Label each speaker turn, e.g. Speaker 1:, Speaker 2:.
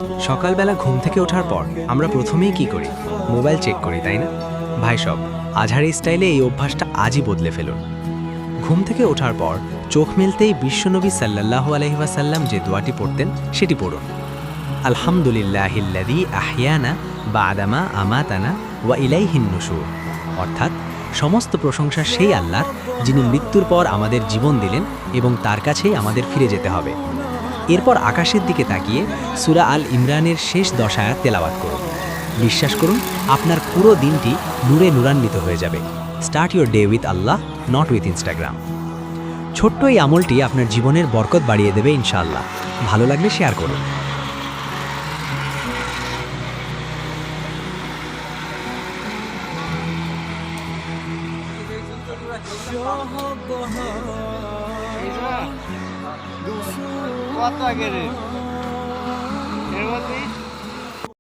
Speaker 1: সকালবেলা ঘুম থেকে ওঠার পর আমরা প্রথমেই কি করি? মোবাইল চেক করি, তাই না? ভাই সব, আজহারি স্টাইলে এই অভ্যাসটা আজই বদলে ফেলুন। ঘুম থেকে ওঠার পর চোখ মেলতেই বিশ্বনবী সাল্লাল্লাহু আলাইহি ওয়াসাল্লাম যে দোয়াটি পড়তেন সেটি পড়ুন। আলহামদুলিল্লাহিল্লাযী আহইয়ানা বা'দামা আমাতানা ওয়া ইলাইহিন নুশুর। অর্থাৎ সমস্ত প্রশংসা সেই আল্লাহর, যিনি মৃত্যুর পর আমাদের জীবন দিলেন এবং তার কাছেই আমাদের ফিরে যেতে হবে। এরপর আকাশের দিকে তাকিয়ে সূরা আল ইমরানের শেষ 10 আয়াত তেলাওয়াত করুন। বিশ্বাস করুন, আপনার পুরো দিনটি নূরে নূরান্বিত হয়ে যাবে। Start your day with Allah, not with Instagram. ছোট্ট এই আমলটি আপনার জীবনের বরকত বাড়িয়ে দেবে ইনশাআল্লাহ। ভালো লাগলে শেয়ার করুন।
Speaker 2: কত আগে রে এর মধ্যে